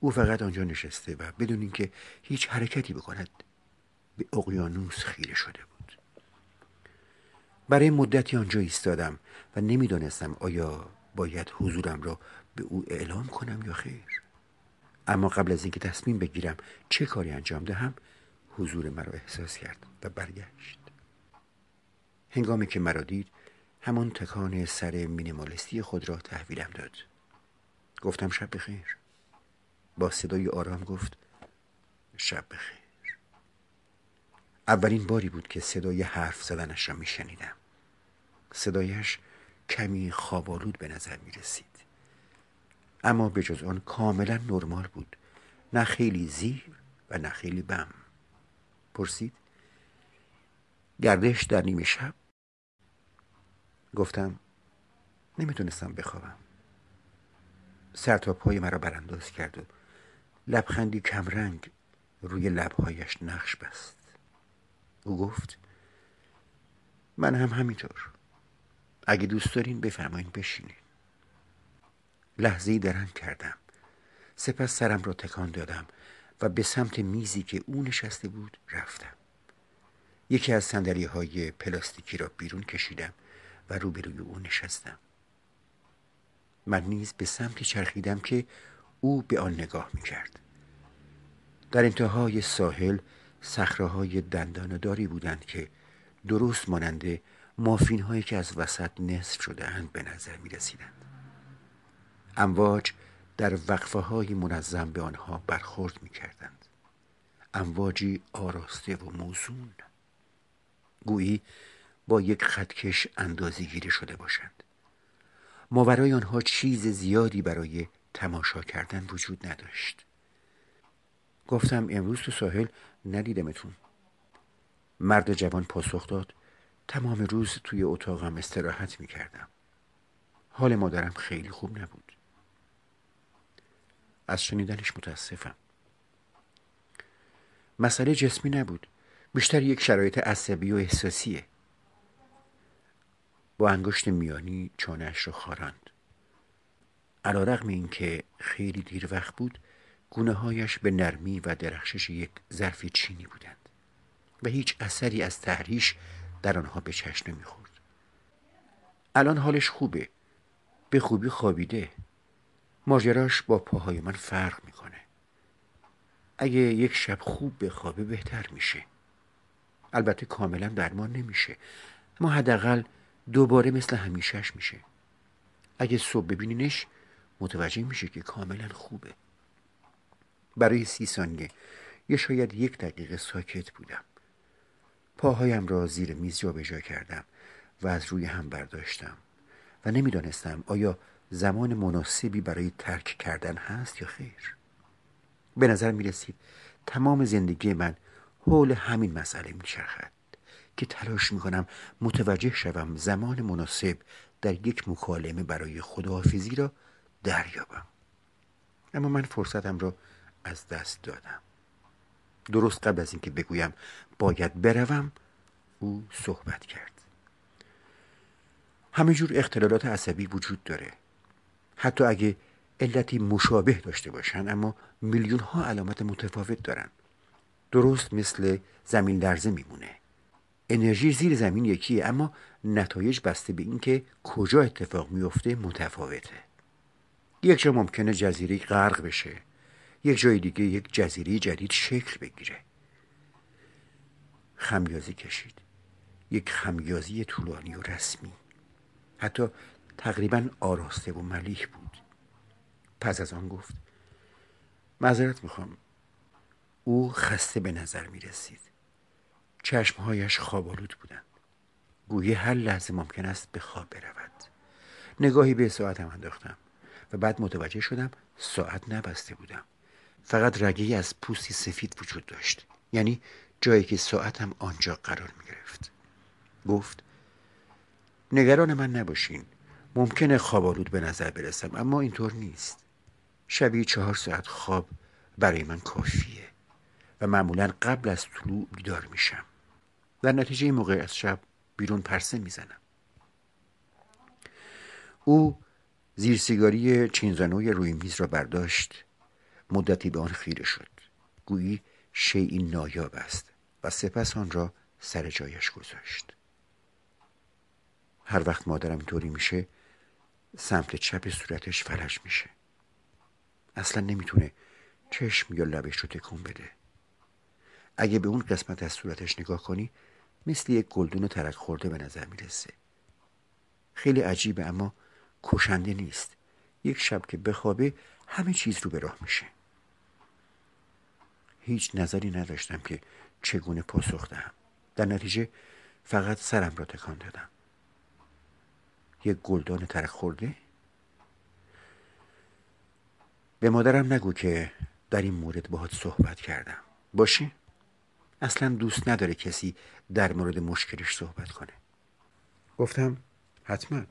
او فقط آنجا نشسته و بدون اینکه هیچ حرکتی بکند به اقیانوس خیره شده بود. برای مدتی آنجا ایستادم و نمیدانستم آیا باید حضورم را به او اعلام کنم یا خیر. اما قبل از اینکه تصمیم بگیرم چه کاری انجام دهم حضور مرا احساس کرد و برگشت. هنگامی که مرا دید همان تکان سر مینیمالیستی خود را تحویلم داد. گفتم شب بخیر. با صدای آرام گفت شب بخیر. اولین باری بود که صدای حرف زدنش را می شنیدم. صدایش کمی خواب‌آلود به نظر می رسید. اما به جز آن کاملا نرمال بود. نه خیلی زیر و نه خیلی بم. پرسید گردش در نیمه شب؟ گفتم نمیتونستم بخوابم. سر تا پای مرا برانداز کرد و لبخندی کمرنگ روی لبهایش نقش بست. او گفت من هم همینطور. اگه دوست دارین بفرمایین بشینین. لحظه‌ای درنگ کردم. سپس سرم را تکان دادم و به سمت میزی که او نشسته بود رفتم. یکی از صندلی‌های پلاستیکی را بیرون کشیدم و روبروی او نشستم. من نیز به سمتی چرخیدم که او به آن نگاه می‌کرد. در انتهای ساحل صخره‌های دندانه‌داری بودند که درست مانند مافین‌هایی که از وسط نصف شده‌اند به نظر می‌رسیدند. امواج در وقفه‌های منظم به آنها برخورد می‌کردند. امواجی آراسته و موزون، گویی با یک خطکش اندازه‌گیری شده باشند. ماورای آنها چیز زیادی برای تماشا کردن وجود نداشت. گفتم امروز تو ساحل ندیدمتون. مرد جوان پاسخ داد تمام روز توی اتاقم استراحت می‌کردم. حال مادرم خیلی خوب نبود. از شنیدنش متاسفم. مسئله جسمی نبود، بیشتر یک شرایط عصبی و احساسیه. با انگشت میانی چانه‌اش را خاراند. علی‌رغم اینکه خیلی دیر وقت بود، گونه‌هایش به نرمی و درخشش یک ظرف چینی بودند و هیچ اثری از تحریش در آنها به چشم نمی‌خورد. الان حالش خوبه، به خوبی خوابیده. ماجراش با پاهای من فرق میکنه. اگه یک شب خوب بخوابه بهتر میشه. البته کاملا درمان نمیشه، اما حداقل دوباره مثل همیشهش میشه. اگه صبح ببینینش متوجه میشه که کاملا خوبه. برای 30 ثانیه یا شاید 1 دقیقه ساکت بودم. پاهایم را زیر میز جابجا کردم و از روی هم برداشتم و نمیدانستم آیا زمان مناسبی برای ترک کردن هست یا خیر. به نظر می رسید تمام زندگی من حول همین مسئله می چرخد که تلاش می کنم متوجه شوم زمان مناسب در یک مکالمه برای خداحافظی را دریابم. اما من فرصتم را از دست دادم. درست قبل از اینکه بگویم باید بروم او صحبت کرد. همه جور اختلالات عصبی وجود داره. حتی اگه علتی مشابه داشته باشن، اما میلیون ها علامت متفاوت دارن. درست مثل زمین لرزه میمونه. انرژی زیر زمین یکیه، اما نتایج بسته به این که کجا اتفاق میفته متفاوته. یک جا ممکنه جزیره غرق بشه، یک جای دیگه یک جزیره جدید شکل بگیره. خمیازی کشید، یک خمیازی طولانی و رسمی، حتی تقریبا آراسته و ملیح بود. پس از آن گفت: معذرت میخوام. او خسته به نظر میرسید. چشمهایش خواب‌آلود بودند. گویی هر لحظه ممکن است به خواب برود. نگاهی به ساعتم انداختم و بعد متوجه شدم ساعت نبسته بودم. فقط رگه‌ای از پوستی سفید وجود داشت، یعنی جایی که ساعتم آنجا قرار می گرفت. گفت: نگران من نباشین. ممکنه خواب‌آلود به نظر برسم، اما اینطور نیست. شبیه 4 ساعت خواب برای من کافیه و معمولا قبل از طلوع بیدار میشم. در نتیجه این موقع از شب بیرون پرسه میزنم. او زیر سیگاری چینزانوی روی میز را برداشت. مدتی به آن خیره شد، گویی شیئی نایاب است، و سپس آن را سر جایش گذاشت. هر وقت مادرم اینطوری میشه سمت چپ صورتش فلج میشه. اصلا نمیتونه چشم یا لبش رو تکون بده. اگه به اون قسمت از صورتش نگاه کنی مثل یک گلدون ترک خورده به نظر میرسه. خیلی عجیبه، اما کشنده نیست. یک شب که بخوابه همه چیز رو به راه میشه. هیچ نظری نداشتم که چگونه پاسخ دهم. در نتیجه فقط سرم را تکان دادم. یک گلدان ترک خورده؟ به مادرم نگو که در این مورد باهات صحبت کردم، باشه؟ اصلا دوست نداره کسی در مورد مشکلش صحبت کنه. گفتم حتما.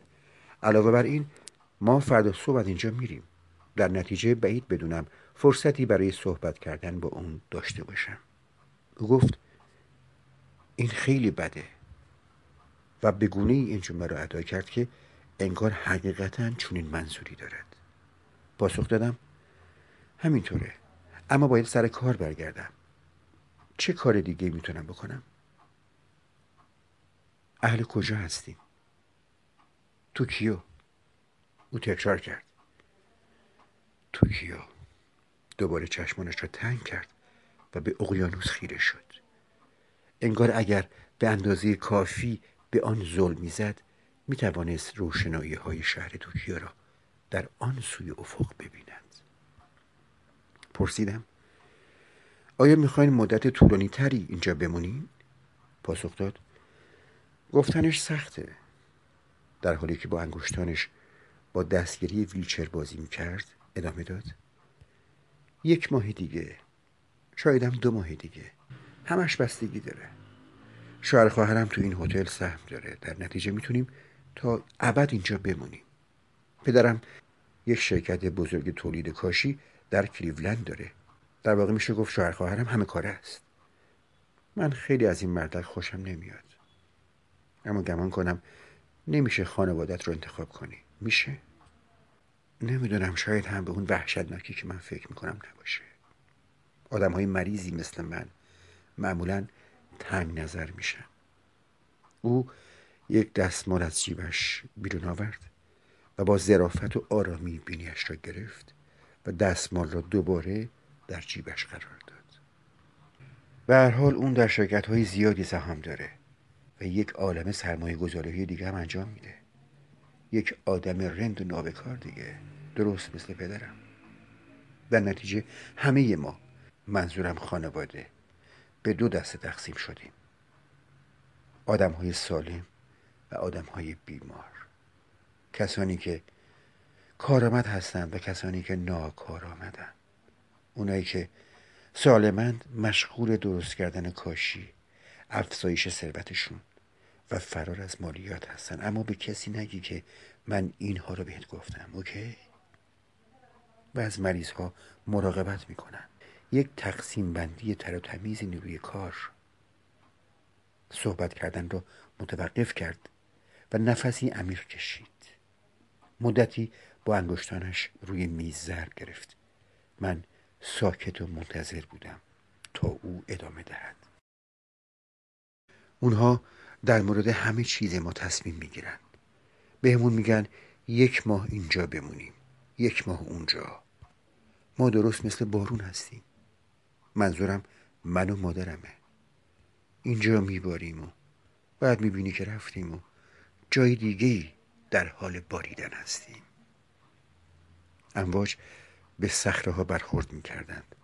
علاوه بر این ما فردا صبح از اینجا میریم. در نتیجه بعید بدونم فرصتی برای صحبت کردن با اون داشته باشم. او گفت: این خیلی بده، و به گونه ای این جمله را ادا کرد که انگار حقیقتا چنین منظوری دارد. پاسخ دادم: همینطوره، اما باید سر کار برگردم. چه کار دیگه میتونم بکنم؟ اهل کجا هستیم؟ توکیو. او تکرار کرد: توکیو. دوباره چشمانش را تنگ کرد و به اقیانوس خیره شد. انگار اگر به اندازه کافی به آن ظلم میزد میتوانست روشنایی های شهر توکیو را در آن سوی افق ببیند. پرسیدم: آیا میخواین مدت طولانی تری اینجا بمونین؟ پاسخ داد: گفتنش سخته. در حالی که با انگشتانش با دستگیری ویلچر بازی میکرد ادامه داد: 1 ماه دیگه، شایدم 2 ماه دیگه. همش بستگی داره. شوهر خواهرم تو این هتل سهم داره. در نتیجه میتونیم تا ابد اینجا بمونیم. پدرم یک شرکت بزرگ تولید کاشی در کلیولند داره. در واقع میشه گفت شوهر خواهرم همه کاره است. من خیلی از این مردک خوشم نمیاد، اما گمان کنم نمیشه خانوادت رو انتخاب کنی. میشه؟ نمیدونم، شاید هم به اون وحشتناکی که من فکر میکنم نباشه. آدم های مریضی مثل من معمولاً تنگ نظر میشن. او یک دستمال از جیبش بیرون آورد و با ظرافت و آرامی بینیش را گرفت و دستمال را دوباره در جیبش قرار داد. به هر حال اون در شرکت‌های زیادی سهام داره و یک عالمه سرمایه گذاری دیگه هم انجام میده. یک آدم رند و نابکار دیگه، درست مثل پدرم. در نتیجه همه ما، منظورم خانواده، به 2 دسته تقسیم شدیم: آدم‌های سالم و آدم‌های بیمار. کسانی که کارآمد هستند و کسانی که ناکارآمدند. اونایی که سالمند مشغول درست کردن کاشی، افزایش ثروتشون و فرار از مالیات هستن. اما به کسی نگی که من اینها رو بهت گفتم، اوکی؟ و از مریض ها مراقبت میکنن. یک تقسیم بندی تر و تمیز نیروی کار. صحبت کردن رو متوقف کرد و نفسی عمیق کشید. مدتی با انگشتانش روی میز ضرب گرفت. من ساکت و منتظر بودم تا او ادامه دهد. اونها در مورد همه چیز ما تصمیم میگیرن. بهمون میگن 1 ماه اینجا بمونیم، 1 ماه اونجا. ما درست مثل بارون هستیم. منظورم من و مادرمه. اینجا میباریم و بعد میبینی که رفتیم و جای دیگه‌ای در حال باریدن هستیم. امواج به صخره‌ها برخورد میکردند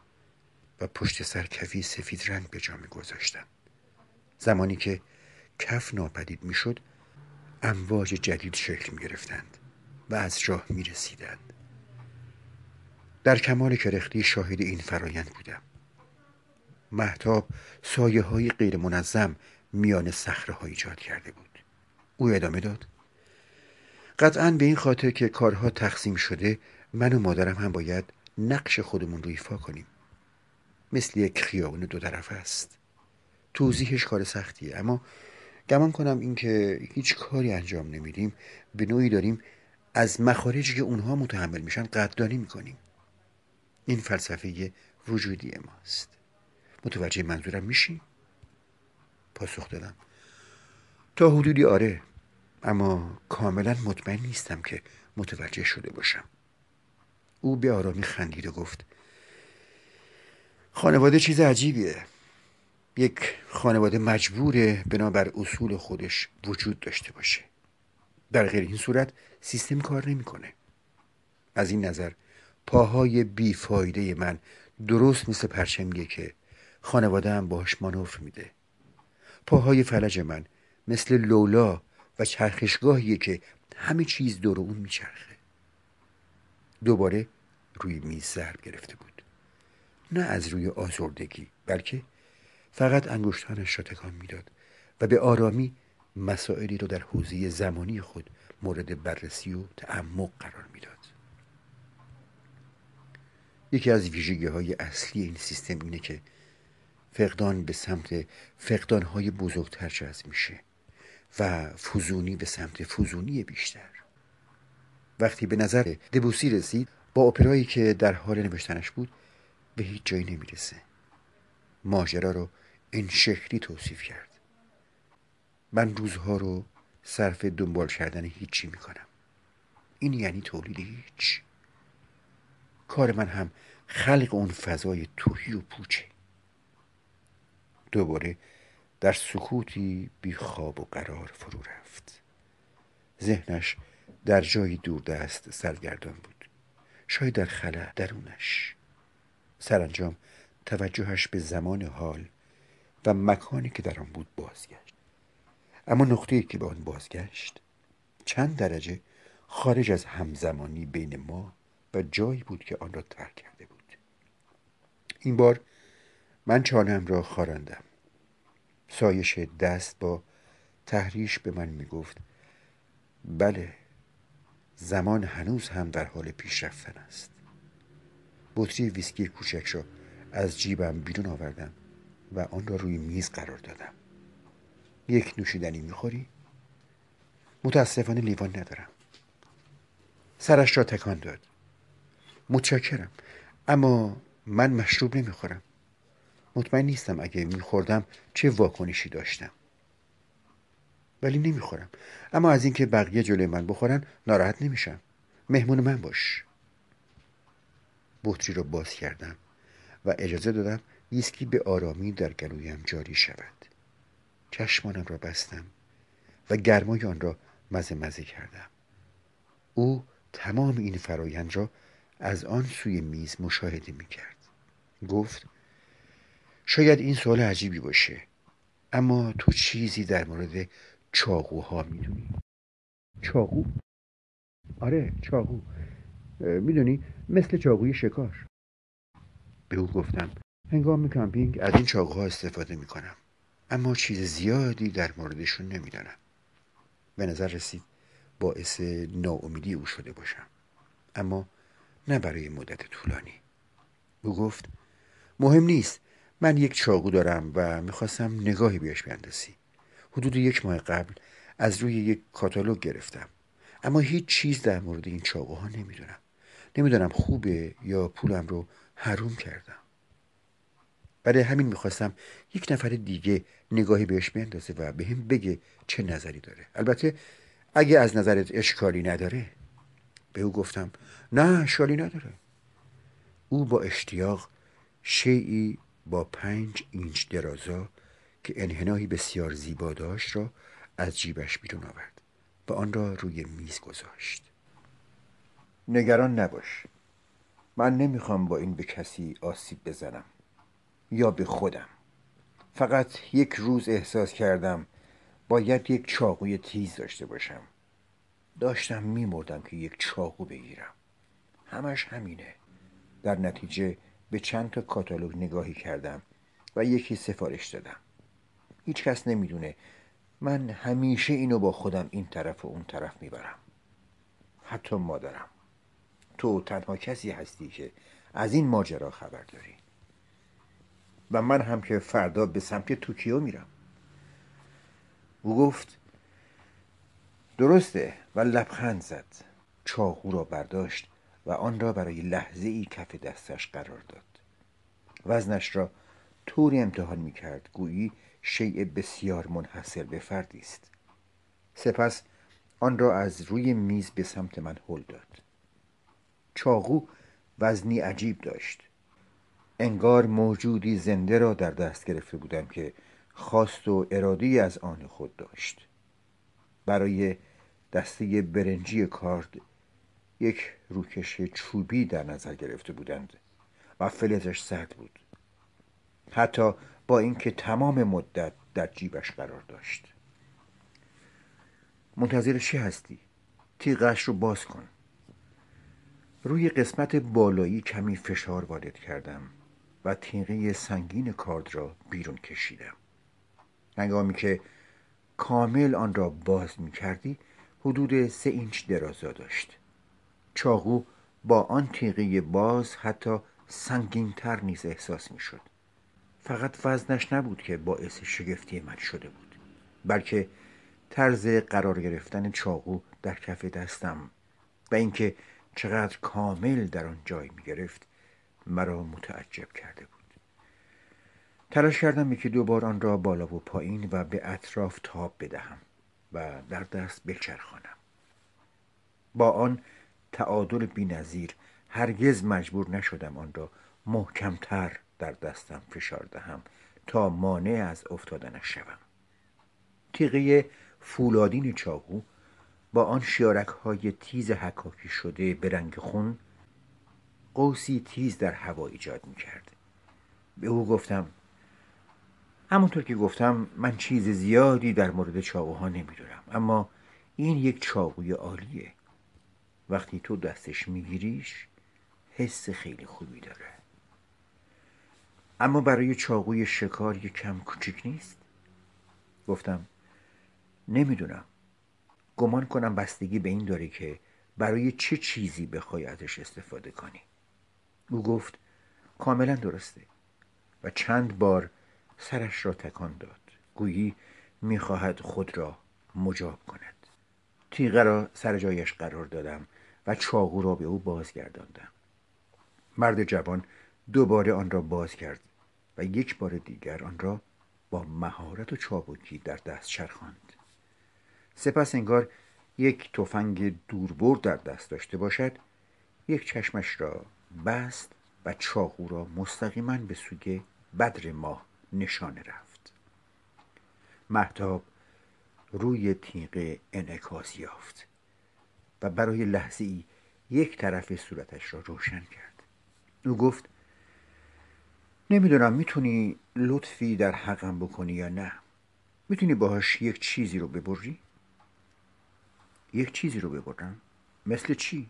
و پشت سر کفی سفید رنگ به جا میگذاشتند. زمانی که کف ناپدید میشد، امواج جدید شکل میگرفتند و از راه میرسیدند. در کمال کرختی شاهد این فرایند بودم. مهتاب سایه های غیر منظم میان صخره ها ایجاد کرده بود. او ادامه داد: قطعاً به این خاطر که کارها تقسیم شده، من و مادرم هم باید نقش خودمون رو ایفا کنیم. مثل یک خیابون 2 طرفه است. توضیحش کار سختیه، اما گمان کنم این که هیچ کاری انجام نمیدیم به نوعی داریم از مخارجی که اونها متحمل میشن قدردانی میکنیم. این فلسفه وجودی ماست. متوجه منظورم میشی؟ پاسخ دادم: تا حدودی آره، اما کاملا مطمئن نیستم که متوجه شده باشم. او به آرامی خندید و گفت: خانواده چیز عجیبیه. یک خانواده مجبوره بنابر اصول خودش وجود داشته باشه. در غیر این صورت سیستم کار نمیکنه. از این نظر پاهای بیفایده من درست مثل پرچمیه که خانواده هم باهاش مانور میده. پاهای فلج من مثل لولا و چرخشگاهیه که همه چیز دور اون میچرخه. دوباره روی میز ضرب گرفته بود. نه از روی آزردگی، بلکه فقط انگشتانش را تکان میداد و به آرامی مسائلی رو در حوزه زمانی خود مورد بررسی و تعمق قرار میداد. یکی از ویژگی‌های اصلی این سیستم اینه که فقدان به سمت فقدان‌های بزرگتر جذب میشه و فزونی به سمت فزونی بیشتر. وقتی به نظر دبوسی رسید، با اپرایی که در حال نوشتنش بود به هیچ جایی نمیرسه. ماجرا رو این شکلی توصیف کرد: من روزها رو صرف دنبال کردن هیچی میکنم. این یعنی تولید هیچ. کار من هم خلق اون فضای توهی و پوچه. دوباره در سکوتی بی خواب و قرار فرو رفت. ذهنش در جایی دوردست سرگردان بود، شاید در خلا درونش. سرانجام توجهش به زمان حال و مکانی که در آن بود بازگشت. اما نقطه‌ای که به آن بازگشت چند درجه خارج از همزمانی بین ما و جایی بود که آن را ترک کرده بود. این بار من چانه‌ام را خاراندم. سایش دست با تحریش به من میگفت: بله، زمان هنوز هم در حال پیش رفتن است. بطری ویسکی کوچک را از جیبم بیرون آوردم و آن را روی میز قرار دادم. یک نوشیدنی میخوری؟ متاسفانه لیوان ندارم. سرش را تکان داد. متشکرم، اما من مشروب نمیخورم. مطمئن نیستم اگه میخوردم چه واکنشی داشتم. ولی نمیخورم، اما از اینکه بقیه جلوی من بخورن ناراحت نمیشم. مهمون من باش. بطری را باز کردم و اجازه دادم ویسکی به آرامی در گلویم جاری شود. چشمانم را بستم و گرمای آن را مزه مزه کردم. او تمام این فرایند را از آن سوی میز مشاهده میکرد. گفت: شاید این سوال عجیبی باشه، اما تو چیزی در مورد چاقوها میدونی؟ چاقو؟ آره، چاقو. میدونی، مثل چاقوی شکار. به او گفتم: هنگام کمپینگ از این چاقوها استفاده میکنم، اما چیز زیادی در موردشون نمیدانم. به نظر رسید باعث ناامیدی او شده باشم، اما نه برای مدت طولانی. او گفت: مهم نیست، من یک چاقو دارم و میخواستم نگاهی بهش بیندازی. حدود 1 ماه قبل از روی یک کاتالوگ گرفتم، اما هیچ چیز در مورد این چاقوها نمیدونم. نمیدونم خوبه یا پولم رو حروم کردم. برای همین میخواستم یک نفر دیگه نگاهی بهش بندازه و به هم بگه چه نظری داره. البته اگه از نظرت اشکالی نداره. به او گفتم نه اشکالی نداره. او با اشتیاق شیئی با 5 اینچ درازا که انحنایی بسیار زیبا داشت را از جیبش بیرون آورد و آن را روی میز گذاشت. نگران نباش. من نمیخوام با این به کسی آسیب بزنم یا به خودم. فقط یک روز احساس کردم باید یک چاقوی تیز داشته باشم. داشتم میمردم که یک چاقو بگیرم. همش همینه. در نتیجه به چند تا کاتالوگ نگاهی کردم و یکی سفارش دادم. هیچ کس نمیدونه من همیشه اینو با خودم این طرف و اون طرف میبرم. حتی مادرم. تو تنها کسی هستی که از این ماجرا خبر داری. و من هم که فردا به سمت توکیو میرم. او گفت درسته و لبخند زد. چاقو را برداشت و آن را برای لحظه ای کف دستش قرار داد. وزنش را طوری امتحان می کرد گویی شیء بسیار منحصر به فردی است. سپس آن را از روی میز به سمت من هل داد. چاقو وزنی عجیب داشت. انگار موجودی زنده را در دست گرفته بودم که خواست و اراده‌ای از آن خود داشت. برای دسته برنجی کارد یک روکش چوبی در نظر گرفته بودند و فلزش سرد بود، حتی با اینکه تمام مدت در جیبش قرار داشت. منتظر چی هستی؟ تیغش رو باز کن. روی قسمت بالایی کمی فشار وارد کردم و تیغه سنگین کارد را بیرون کشیدم. هنگامی که کامل آن را باز می کردی حدود 3 اینچ درازا داشت. چاقو با آن تیغه باز حتی سنگین‌تر نیز احساس می شد. فقط وزنش نبود که باعث شگفتی من شده بود، بلکه طرز قرار گرفتن چاقو در کف دستم و اینکه چقدر کامل در آن جای می گرفت مرا متعجب کرده بود. تلاش کردم یکی دو بار آن را بالا و پایین و به اطراف تاب بدهم و در دست بچرخانم. با آن تعادل بی‌نظیر هرگز مجبور نشدم آن را محکمتر در دستم فشار دهم تا مانع از افتادنش شوم. تیغه فولادین چاقو با آن شیارک های تیز حکاکی شده به رنگ خون قوسی تیز در هوا ایجاد می کرد. به او گفتم همونطور که گفتم من چیز زیادی در مورد چاقوها نمیدونم، اما این یک چاقوی عالیه. وقتی تو دستش میگیریش حس خیلی خوبی داره. اما برای چاقوی شکار یک کم کوچیک نیست؟ گفتم نمیدونم. گمان کنم بستگی به این داره که برای چه چیزی بخوای ازش استفاده کنی. او گفت کاملا درسته و چند بار سرش را تکان داد گویی میخواهد خود را مجاب کند. تیغه را سر جایش قرار دادم و چاقو را به او بازگرداندم. مرد جوان دوباره آن را باز کرد و یک بار دیگر آن را با مهارت و چابکی در دست چرخاند. سپس انگار یک تفنگ دوربرد در دست داشته باشد یک چشمش را بست و چاقو را مستقیما به سوی بدر ماه نشانه رفت. مهتاب روی تیغه انعکاس یافت و برای لحظه ای یک طرف صورتش را روشن کرد. او گفت نمیدونم میتونی لطفی در حقم بکنی یا نه. میتونی باهاش یک چیزی رو ببری؟ یک چیزی رو ببرم؟ مثل چی؟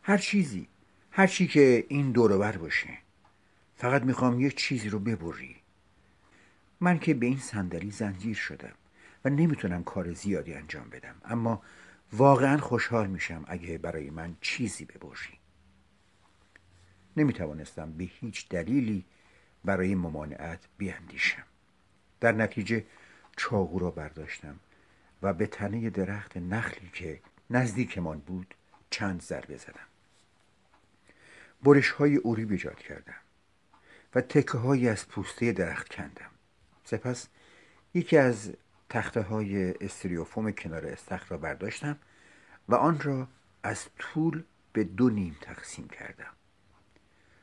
هر چیزی. هر چی که این دور و بر باشه. فقط میخوام یک چیزی رو ببری. من که به این صندلی زنجیر شدم و نمیتونم کار زیادی انجام بدم، اما واقعا خوشحال میشم اگه برای من چیزی ببری. نمیتوانستم به هیچ دلیلی برای ممانعت بیاندیشم. در نتیجه چاقو را برداشتم و به تنه درخت نخلی که نزدیکمان بود چند ضربه زدم. برش‌های اوریب ایجاد کردم و تکه‌هایی از پوسته درخت کندم. سپس یکی از تخته‌های استریوفوم کنار استخر را برداشتم و آن را از طول به 2 نیم تقسیم کردم.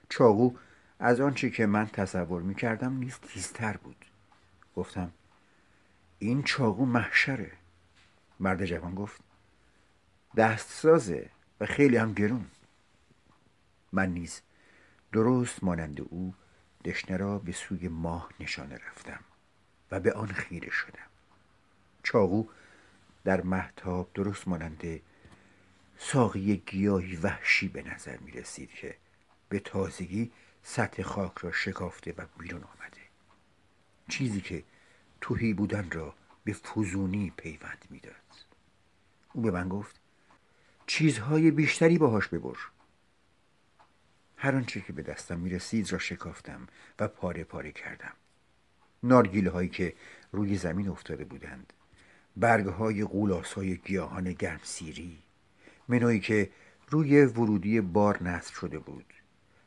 چاقو از آنچه که من تصور می‌کردم نیز تیزتر بود. گفتم این چاقو محشره. مرد جوان گفت دستسازه و خیلی هم گرون. من نیز درست مانند او دشنه را به سوی ماه نشانه رفتم و به آن خیره شدم. چاقو در مهتاب درست مانند ساقی گیاهی وحشی به نظر می رسید که به تازگی سطح خاک را شکافته و بیرون آمده. چیزی که تهی بودن را به فزونی پیوند می داد. او به من گفت چیزهای بیشتری باهاش ببر. هر آنچه که به دستم می رسید را شکافتم و پاره پاره کردم. نارگیله هایی که روی زمین افتاده بودند، برگ های غولاسای گیاهان گرمسیری، منویی که روی ورودی بار نصب شده بود،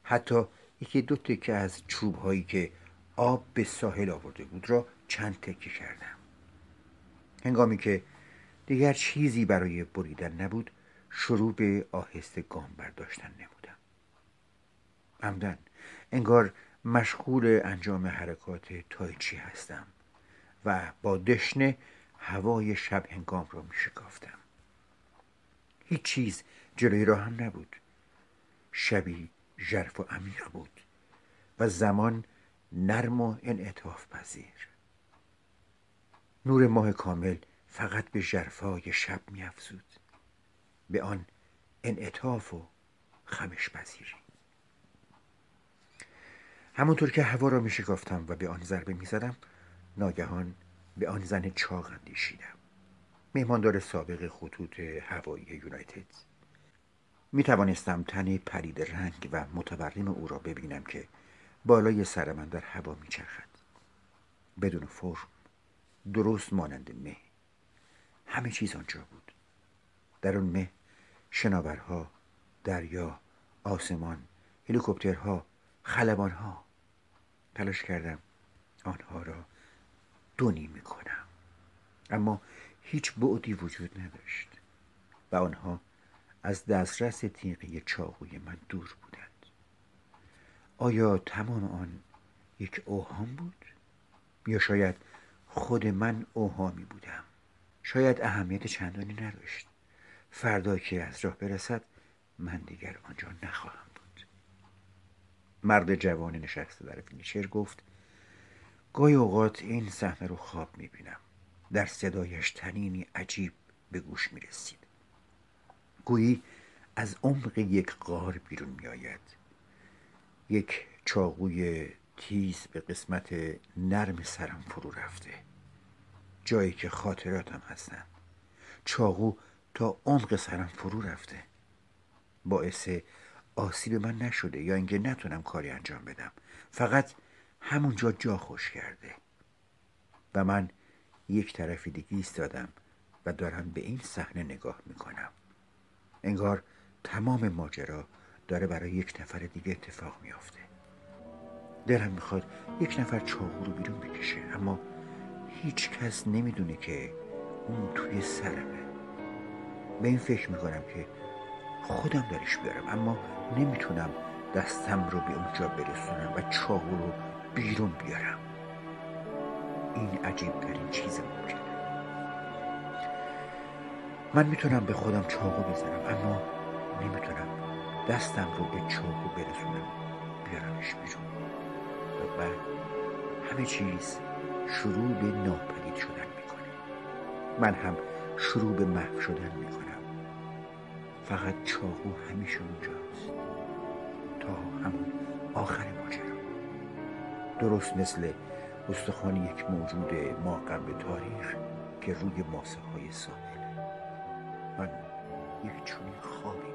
حتی 1-2 تکه از چوب هایی که آب به ساحل آورده بود را چند تکه کردم. هنگامی که دیگر چیزی برای بریدن نبود، شروع به آهسته گام برداشتن نمودم. عمدن انگار مشغول انجام حرکات تایچی هستم و با دشنه هوای شب هنگام را می شکافتم. هیچ چیز جلوی راهم نبود. شبی ژرف و عمیق بود و زمان نرم و انعطاف پذیر. نور ماه کامل فقط به ژرفای شب می افزود، به آن انعطاف و خمش پذیری. همونطور که هوا را می شکافتم و به آن ضربه می زدم، ناگهان به آن زن چاق اندیشیدم. مهماندار سابق خطوط هوایی یونایتد. می توانستم تن پرید رنگ و متورم او را ببینم که بالای سر من در هوا می چرخد. بدون فرم، درست مانند مه. همه چیز آنجا بود. در آن مه شناورها، دریا، آسمان، هلیکوپترها، خلبانها. تلاش کردم آنها را 2 نیمه کنم، اما هیچ بعدی وجود نداشت و آنها از دسترس تیغه چاقوی من دور بودند. آیا تمام آن یک اوهام بود؟ یا شاید خود من اوهامی بودم؟ شاید اهمیت چندانی نداشت. فردا که از راه برسد من دیگر آنجا نخواهم بود. مرد جوان نشسته در ویلچر گفت گاهی اوقات این صحنه رو خواب میبینم. در صدایش طنینی عجیب به گوش میرسید، گویی از عمق یک غار بیرون میآید. یک چاقوی تیز به قسمت نرم سرم فرو رفته، جایی که خاطراتم هستن. چاقو تا عمق سرم فرو رفته. باعث آسیب من نشده یا اینکه نتونم کاری انجام بدم، فقط همونجا جا خوش کرده و من یک طرف دیگه ایستادم و دارم به این صحنه نگاه میکنم. انگار تمام ماجرا داره برای یک نفر دیگه اتفاق میافته. دلم میخواد یک نفر چاقو رو بیرون بکشه، اما هیچ کس نمیدونه که اون توی سرمه. به این فکر میکنم که خودم درش بیارم، اما نمیتونم دستم رو به اونجا برسونم و چاقو رو بیرون بیارم. این عجیب ترین چیز ممکنه. من میتونم به خودم چاقو بزنم، اما نمیتونم دستم رو به چاقو برسونم بیارمش بیرون. و بعد همه چیز شروع به ناپدید شدن میکنه. من هم شروع به محو شدن میکنم. فقط چاقو همیشه اونجاست تا همون آخر ماجرا. درست مثل استخوان یک موجود ما قبل تاریخ که روی ماسه های ساحل. من یک چنین خوابی